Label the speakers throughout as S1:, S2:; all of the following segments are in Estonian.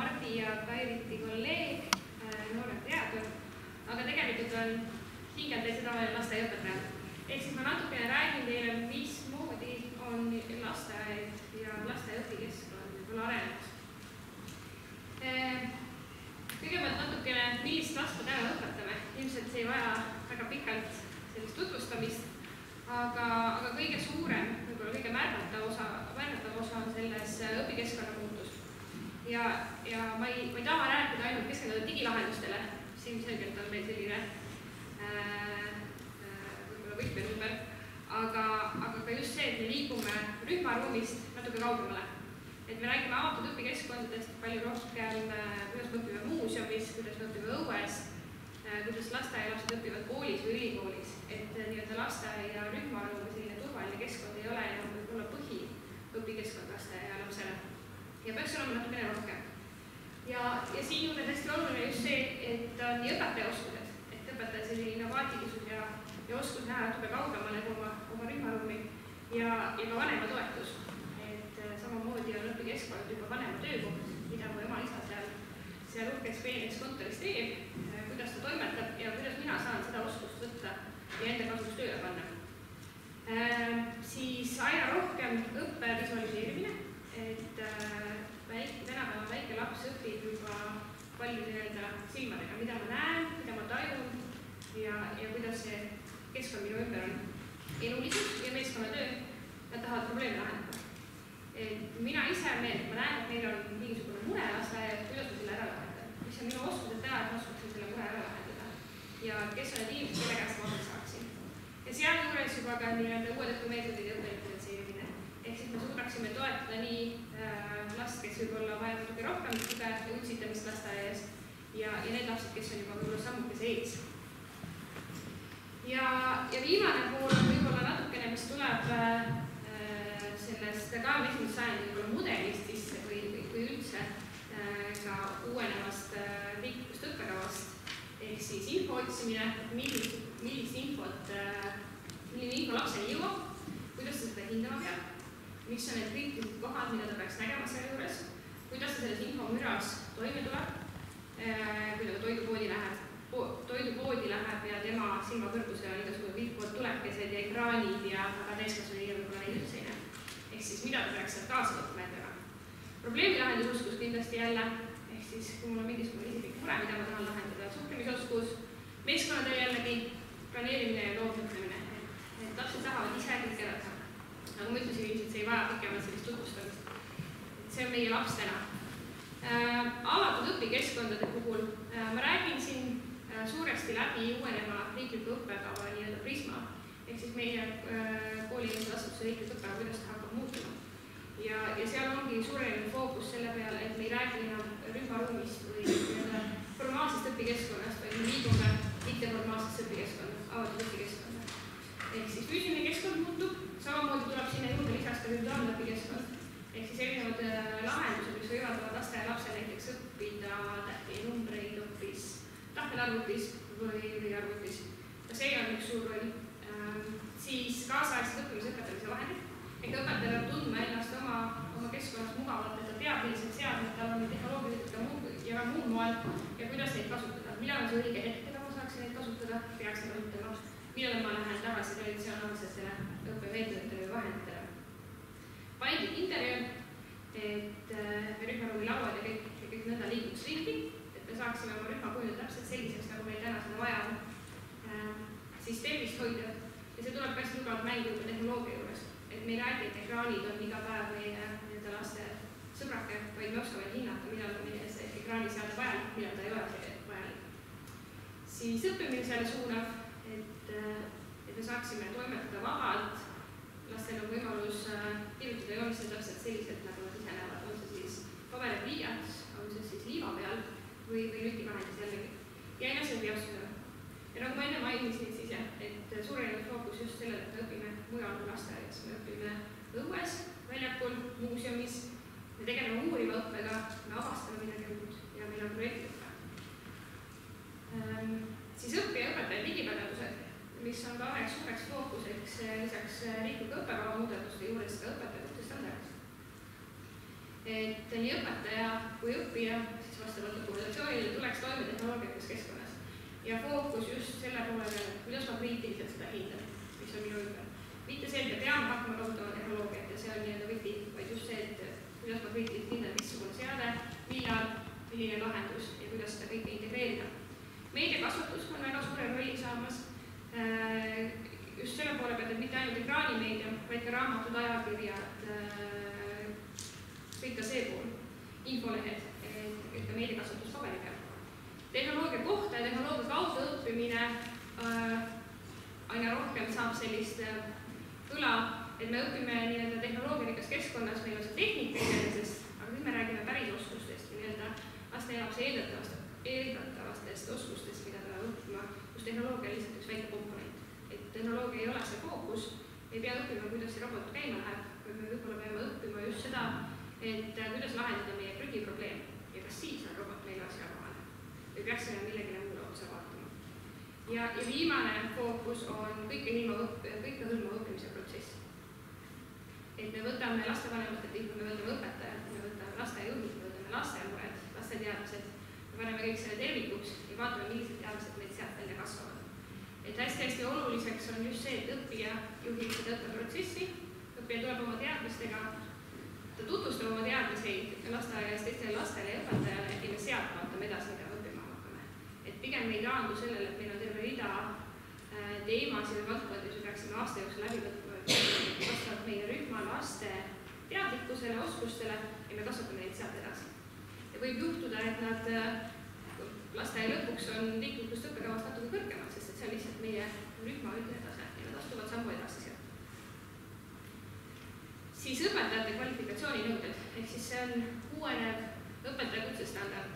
S1: Mardi ja Kairiti kolleeg, noorem teadur, aga tegelikult on hingel teil seda veel lasteaiaõpetaja. Ehk siis ma natukene räägin teile, mismoodi on lasteaed ja lasteaiaõpikeskkond võib-olla arenenud. Kõigepealt natukene, millist last me täna õpetame. Ilmselt see ei vaja väga pikalt sellist tutvustamist, aga kõige suurem, võib-olla kõige märgatav osa on selles õpikeskkonna muutus. Ja ma ei taha rääkida ainult keskenduda digilahendustele, siin selgelt on meil selline võib-olla võtmenumber, aga ka just see, et me liigume rühmaruumist natuke kaugemale. Et me räägime avatud õpikeskkondadest palju rohkem, kuidas me õpime muuseumis, kuidas me õpime õues, kuidas lasteaialapsed õpivad koolis või ülikoolis. Et nii-öelda lasteaia ja rühmaruum või selline turvaline keskkond ei ole enam võib-olla põhiõpikeskkond lasteaialapsele. Ja peaks olema natukene rohkem. Ja siin juurde hästi oluline just see, et on nii õpetaja oskused, et õpetaja selline innovaatilisus ja oskus näha natuke kaugemale kui oma rühmaruumi ja ka vanema toetus. Samamoodi on õpikeskkond juba vanema töökoht, mida mu ema isa seal uhkeks peeneks kontoris teeb, kuidas ta toimetab ja kuidas mina saan seda oskust võtta ja enda kasuks tööle panna. Siis aina rohkem õppe visualiseerimine, et tänapäeva väike laps õpib juba palju silmadega, mida ma näen, mida ma tajun ja kuidas see keskkond minu ümber on. Elulisus ja meeskonnatöö, nad tahavad probleeme lahendada. Mina ise ma näen, et meil on mingisugune mure lasteaias, kuidas ma selle ära lahendan. Mis on minu oskused teha, et ma oskaksin selle mure ära lahendada. Ja kes on need inimesed, kelle käest ma abit saaksin. Ja sealjuures juba ka uued õppemeetodid ja õppeintensiivine. Ehk siis me suudaksime toetada nii last, kes võib-olla vajab natuke rohkem tuge ja utsitamist lasteaias ja need lapsed, kes on juba võib-olla sammukese ees. Ja viimane pool on võib-olla natukene, mis tuleb sellest 21. sajandi võib-olla mudelist sisse või üldse ka uuenevast riiklikust õppekavast. Ehk siis info otsimine, milline info lapseni jõuab, kuidas ta seda hindama peab, mis on need kriitilised kohad, mida ta peaks nägema selle juures, kuidas ta selles infomüras toime tuleb, kui ta toidupoodi läheb ja tema silmakõrgusel on igasugune vilkvood tulekesed ja ekraanid ja aga täiskasvanud võib-olla neid üldse ei näe. Ehk siis mida ta peaks sealt kaasa võtma endaga. Probleemilahendusoskus kindlasti jälle, ehk siis kui mul on mingisugune isiklik mure, mida ma tahan lahendada, suhtlemisoskus, meeskonnatöö jällegi, planeerimine ja loomõtlemine. Et lapsed tahavad ise kõik ära teha. Nagu ma ütlesin, ilmselt see ei vaja pikemalt sellist tutvustamist. See on meie laps täna. Avatud õpikeskkondade puhul ma räägin siin suuresti läbi uuenema riikliku õppekava nii-öelda Prisma. Ehk siis meie kooliinimese asutuse riiklik õppekava, kuidas ta hakkab muutuma. Ja seal ongi suurenenud fookus selle peale, et me ei räägi enam rühmaruumist või formaalsest õpikeskkonnast, vaid me liigume mitteformaalsest õpikeskkonnast, avatud õpikeskkonda. Ehk siis füüsiline keskkond muutub, samamoodi tuleb sinna juurde lisaks ka virtuaalne õpikeskkond. Ehk siis erinevad lahendused, mis võivad lasteaialapsel näiteks õppida tähti ja numbreid õppis, tahvelarvutis või arvutis. Ka see on üks suur roll. Siis kaasaegsed õppimise õpetamise vahendid. Ehk õpetaja peab tundma ennast oma keskkonnas mugavalt, et ta teab, millised seadmed tal on tehnoloogiliselt ja muud moel ja kuidas neid kasutada. Millal on see õige hetk, keda ma saaksin neid kasutada, peaksin kasutama. Millal ma lähen tagasi traditsionaalsele õppemeetoditele või vahenditele. Paindlik interjöör, et rühmaruumi lauad ja kõik nõnda liiguks ringi, et me saaksime oma rühma kujundada täpselt selliseks, nagu meil täna seda vaja on. Siis tervist hoida. Ja see tuleb päris tugevalt mängu tehnoloogia juures. Et me ei räägi, et ekraanid on iga päev meie laste sõbrake, vaid me oskame hinnata, millal on meie ekraaniseade vajalik, millal ta ei ole vajalik. Siis õppimisele suunav, et me saaksime toimetada vabalt. Lastel on võimalus kirjutada joonistada täpselt selliselt, nagu nad ise näevad. On see siis paber ja pliiats, on see siis liiva peal või nutivahendis jällegi. Ja eneseteostusele. Ja nagu ma enne mainisin siis jah, et suurenenud fookus just sellele, et me õpime mujal kui lasteaias. Me õpime õues, väljakul, muuseumis, me tegeleme uuriva õppega, me avastame midagi uut ja meil on projektõppe. Siis õppija ja õpetaja digipädevused, mis on ka üheks suureks fookuseks lisaks riikliku õppekava muudatuste juures ka õpetajate standardist. Et nii õpetaja kui õppija siis vastavalt dokumentatsioonile tuleks toime tehnoloogiakas keskkonnas. Ja fookus just selle poole peal, kuidas ma kriitiliselt seda hindan, mis on minu ümber. Mitte see, et me peame hakkama kasutama tehnoloogiat ja see on nii-öelda võti, vaid just see, et kuidas ma kriitiliselt hindan, missugune seade, millal, milline lahendus ja kuidas seda kõike integreerida. Meediakasutus on väga suure rolli saamas just selle poole pealt, et mitte ainult ekraanimeedia, vaid ka raamatud, ajakirjad, kõik ka see pool, infolehed, et ka meediakasutus paberi peal. Tehnoloogia kohta ja tehnoloogia kaudu õppimine aina rohkem saab sellist kõla, et me õpime nii-öelda tehnoloogialikas keskkonnas, meil on see tehnika iseenesest, aga nüüd me räägime päris oskustest või nii-öelda laste jaoks eeldatavastest oskustest, mida peame õppima, kus tehnoloogia on lihtsalt üks väike komponent. Et tehnoloogia ei ole see fookus, ei pea õppima, kuidas see robot käima läheb, vaid me võib-olla peame õppima just seda, et kuidas lahendada meie prügiprobleem ja kas siis on robot meile asjakohane või peaksime millegile muule otsa vaatama. Ja viimane fookus on kõikehõlmav õppimise protsess. Et me võtame lastevanemate tipu, me võtame õpetajad, me võtame lastejuhid, me võtame laste mured, laste teadmised, me paneme kõik selle tervikuks ja vaatame, millised teadmised meid sealt välja kasvavad. Et hästi oluliseks on just see, et õppija juhib seda õppeprotsessi, õppija tuleb oma teadmistega, ta tutvustab oma teadmiseid lasteaias teistele lastele ja õpetajale ja me sealt vaatame edasi, mida õppima hakkame. Et pigem me ei taandu sellele, et meil on terve rida teemasid või valdkondi, mis me peaksime aasta jooksul läbi võtma, vastavalt meie rühma laste teadlikkusele, oskustele ja me kasvatame neid sealt edasi. Ja võib juhtuda, et nad lasteaia lõpuks on liiklikust õppekavast natuke kõrgemad, sest see on lihtsalt meie rühma üldine tase ja nad astuvad sammu edasi sealt. Siis õpetajate kvalifikatsiooninõuded, ehk siis see on uuenev õpetaja kutsestandard.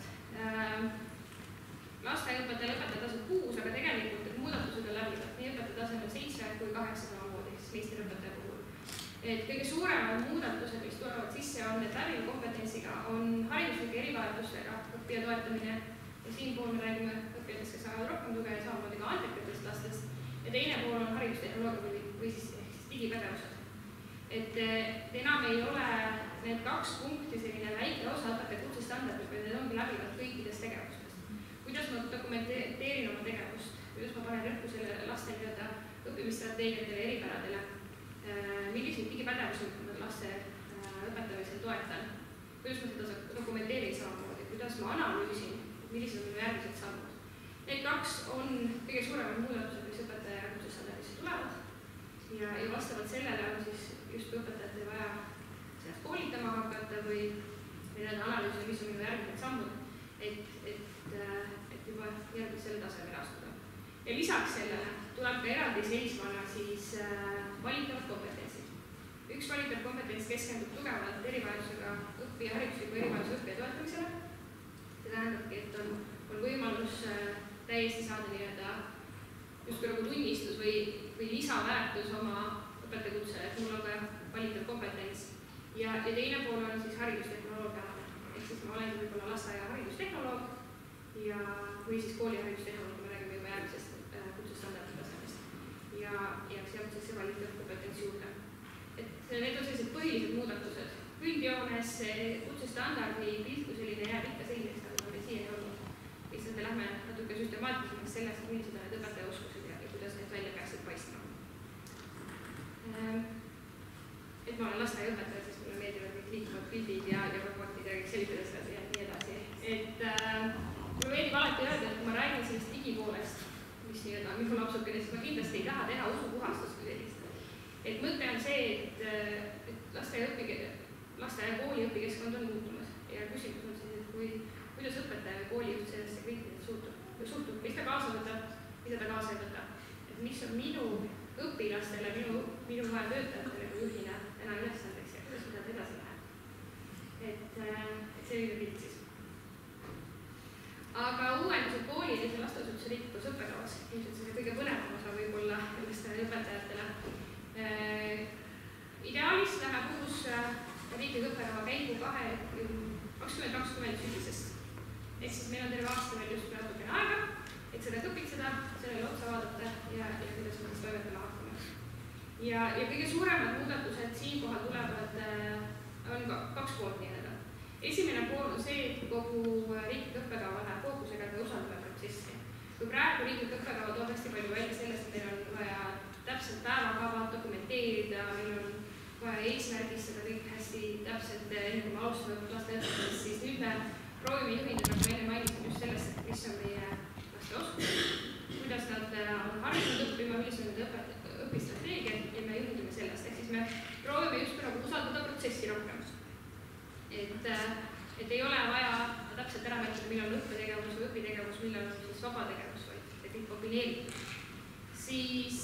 S1: Lasteaiaõpetajal õpetaja tase 6, aga tegelikult et muudatused on läbivad. Nii õpetaja tasemel 7 kui 8 samamoodi, siis meisterõpetaja puhul. Et kõige suuremad muudatused, mis tulevad sisse, on, et läbiva kompetentsiga on hariduslike erivajadustega õppija toetamine. Ja siinpool me räägime õppijatest, kes saavad rohkem tuge ja samamoodi ka andekatest lastest. Ja teine pool on haridustehnoloogia või siis digipädevused. Et enam ei ole need 2 punkti selline väike osa õpetaja kutsestandardid, vaid need ongi läbivad kõikidest tegevustest. Kuidas ma dokumenteerin oma tegevust, kuidas ma panen rõhku selle laste nii-öelda õppimisstrateegiatele, eripäradele, milliseid digipädevusi ma laste õpetamisel toetan, kuidas ma seda dokumenteerin samamoodi, kuidas ma analüüsin, millised on minu järgmised sammud. Need 2 on kõige suuremad muudatused, mis õpetaja kutsestandardisse tulevad ja vastavalt sellele on siis justkui õpetajatel vaja sealt koolitama hakata või analüüsida, mis on minu järgmised sammud, et juba järgmisele tasemele astuda. Ja lisaks sellele tuleb ka eraldi seisvana siis valitavad kompetentsid. Üks valitav kompetents keskendub tugevalt erivajadusega õppija, haridusliku erivajaduse õppija toetamisele. See tähendabki, et on võimalus täiesti saada nii-öelda justkui nagu tunnistus või lisaväärtus oma õpetajakutsele, et mul on ka valitav kompetents. Ja teine pool on siis haridustehnoloogia. Ehk siis ma olen võib-olla lasteaia haridustehnoloog või siis kooli haridustehnoloog, kui me räägime juba järgmisest kutsestandardi tasemest. Ja sealt siis see valitav kompetents juurde. Et need on sellised põhilised muudatused. Üldjoones kutsestandardi pilt kui selline jääb ikka selliseks, nagu meil siiani olnud. Lihtsalt me lähme natuke süstemaatilisemaks sellest, millised on need õpetaja oskused ja kuidas need välja peaksid paistma. Et ma olen lasteaiaõpetaja, siis mulle meeldivad kõik liikuvad pildid ja robotid ja kõik sellised asjad ja nii edasi. Et mulle meeldib alati öelda, et kui ma räägin sellest digipoolest, mis nii-öelda on minu lapsukene, siis ma kindlasti ei taha teha usupuhastust kui sellist. Et mõte on see, et lasteaia kooli õpikeskkond on muutumas ja küsimus on siis, et kuidas õpetaja või koolijuht sellesse kriitiliselt suhtub, mis ta kaasa võtab, mida ta kaasa ei võta. Et mis on minu õpilastele, minu vaja töötajatele kui juhina täna ülesandeks ja kuidas mida edasi läheb. Et selline pilt siis. Aga uuendused koolides ja lasteasutuse riiklikus õppekavas, ilmselt see kõige põnevam osa võib-olla õpetajatele. Ideaalis läheb uus riiklik õppekava käigu 2020 sügisest. Ehk siis meil on terve aasta veel just natukene aega, et seda kõpitseda, sellele otsa vaadata ja kuidas me siis toimetama hakkame. Ja kõige suuremad muudatused siinkohal tulevad, on 2 poolt nii-öelda. Esimene pool on see, et kogu riiklik õppekava läheb fookusega, et me usaldame protsessi. Kui praegu riiklik õppekava toob hästi palju välja sellest, et meil on vaja täpselt päevakava dokumenteerida, meil on vaja eesmärgistada kõik hästi täpselt, enne kui me alustame laste õpetamist, siis nüüd me proovime juhinduda, nagu ma enne mainisin, just sellest, et mis on meie laste oskused, kuidas nad on harjunud õppima, millised on need õpistrateegiad ja me juhindume sellest. Ehk siis me proovime just nagu usaldada protsessi rohkem. Et ei ole vaja täpselt ära märkida, millal on õppetegevus või õpitegevus, millal on siis vaba tegevus, vaid kõik kombineeritud. Siis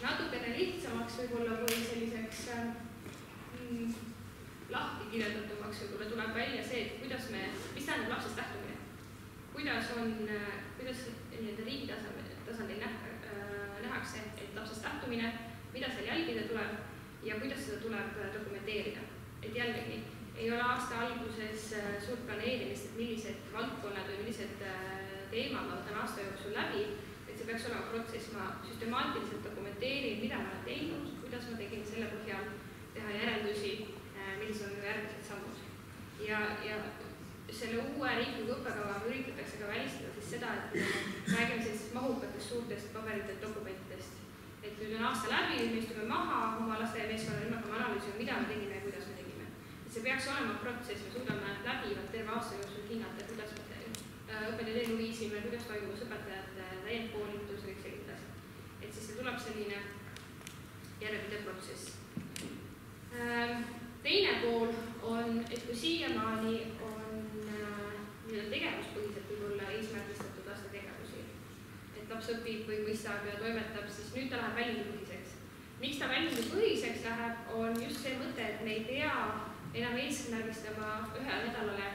S1: natukene lihtsamaks võib-olla või selliseks lahti kirjeldatumaks võib-olla tuleb välja see, et mis tähendab lapsest lähtumine. Kuidas riigi tasandil nähakse, et lapsest lähtumine, mida seal jälgida tuleb ja kuidas seda tuleb dokumenteerida. Et jällegi, ei ole aasta alguses suurt planeerimist, et millised valdkonnad või millised teemad ma võtan aasta jooksul läbi, et see peaks olema protsess, ma süstemaatiliselt dokumenteerin, mida ma olen teinud, kuidas ma tegin selle põhjal, teha järeldusi, millised on järgmised sammud. Ja selle uue riikliku õppekava üritatakse ka välistada siis seda, et räägime sellistest mahukatest suurtest paberitest dokumentidest. Et nüüd on aasta läbi, me istume maha oma laste ja meeskonna rünnakama analüüsima, mida me tegime ja kuidas me tegime. See peaks olema protsess, me suudame läbivalt terve aasta jooksul hinnata, kuidas me õpetajaid ellu viisime, kuidas toimus õpetajate täiendkoolitus, kõik sellised asjad. Et siis see tuleb selline järjepidev protsess. Teine pool on, et kui siiamaani on tegevuspõhiselt võib-olla eesmärgistatud laste tegevusi, et laps õpib või mõistab ja toimetab, siis nüüd ta läheb väljundipõhiseks. Miks ta väljundipõhiseks läheb, on just see mõte, et me ei pea enam eesmärgistama ühele nädalale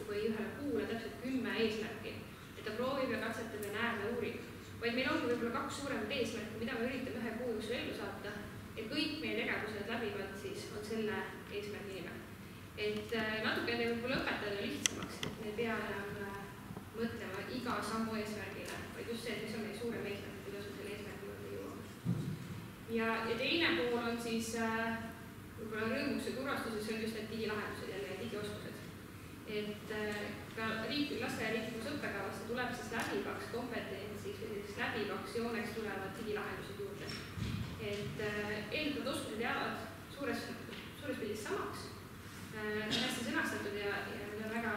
S1: või ühele kuule täpselt 10 eesmärki, et ta proovib ja katsetab ja näeb ja uurib. Vaid meil ongi võib-olla 2 suuremat eesmärki, mida me üritame ühe kuu jooksul ellu saata ja kõik meie tegevused läbivalt siis on selle eesmärgi nimel. Et natukene võib-olla õpetajale lihtsamaks, et me ei pea enam mõtlema iga sammu eesmärgile, vaid just see, et mis on meie suurem eesmärk, kuidas me selle eesmärgi juurde jõuame. Ja teine pool on siis võib-olla rõõmus ja kurvastuses on just need digilahendused ja digioskused. Et ka laste ja riiklikus õppekavasse tuleb siis läbivaks kompetentsis või läbivaks jooneks tulevad digilahendused juurde. Et eeldatud oskused jäävad suures pildis samaks, hästi sõnastatud ja need on väga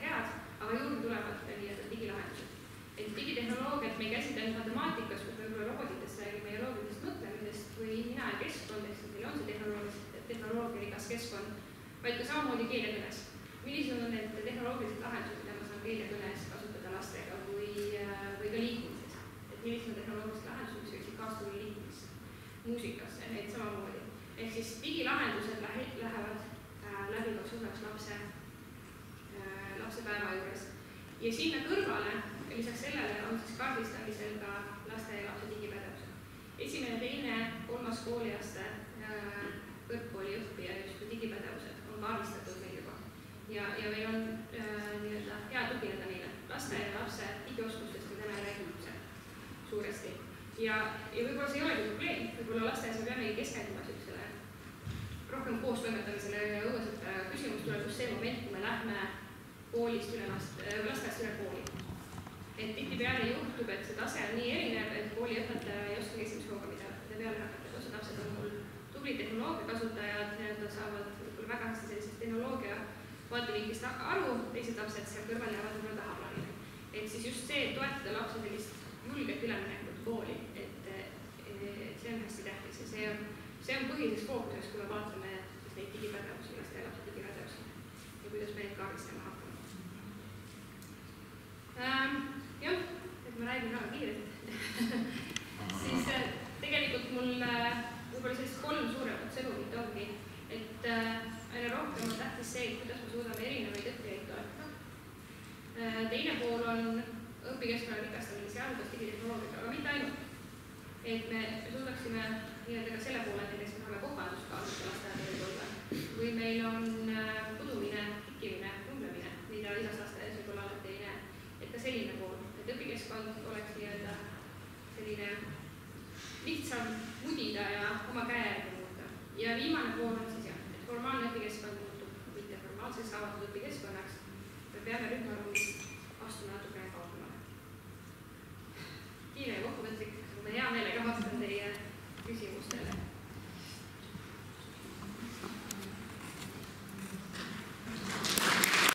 S1: head, aga juurde tulevad nii-öelda digilahendused. Et digitehnoloogiat me ei käsita ainult matemaatikas, kus me võib-olla robotitest räägime ja loogilist mõtlemisest või mina ja keskkond, ehk meil on see tehnoloogiarikas keskkond, vaid ka samamoodi keelekõnes. Millised on need tehnoloogilised lahendused, mida ma saan keelekõnes kasutada lastega või ka liikumises? Et millised on tehnoloogilised lahendused, mis võiksid kaasa tulla liikumis, muusikasse, need samamoodi. Ehk siis digilahendused lähevad läbivaks osaks lapse päeva juures. Ja sinna kõrvale, lisaks sellele on siis kaardistamisel ka laste ja lapse digipädevused. Esimene, teine, 3. kooliaste kõrgkooli õppija just digipädevused on kaardistatud meil juba. Ja meil on nii-öelda hea tugineda neile. Laste ja lapse digioskustest me täna räägime suuresti. Ja võib-olla see ei olegi probleem. Võib-olla lasteaias me peamegi keskenduma rohkem koos toimetamisele ja õuesõppele. Küsimus tuleb just see moment, kui me lähme koolist üle lasteaiast üle kooli. Et tihtipeale juhtub, et see tase on nii erinev, et kooliõpetaja ei oskagi esimese hooga mida peale hakata. Osa lapsed on mul tubli tehnoloogia kasutajad, need saavad võib-olla väga hästi sellisest tehnoloogia vaatevinklist aru, teised lapsed seal kõrval jäävad võib-olla tahaplaanile. Et siis just see, et toetada lapse sellist julget üleminekut kooli, et see on hästi tähtis ja see on põhiliseks fookuseks, kui me vaatame neid digipädevusi, laste ja lapse digipädevusi ja kuidas me neid kaardistama hakkame. Jah, et ma räägin väga kiirelt. Siis tegelikult mul võib-olla sellist 3 suuremat sõnumit ongi, et aina rohkem on tähtis see, kuidas me suudame erinevaid õppijaid toetada. Teine pool on õpikeskkonna rikastamine sealhulgas digitehnoloogiaga, aga mitte ainult. Et me suudaksime nii-öelda ka selle poole, et näiteks me tahame kohandust kaasata lasteaeda või meil on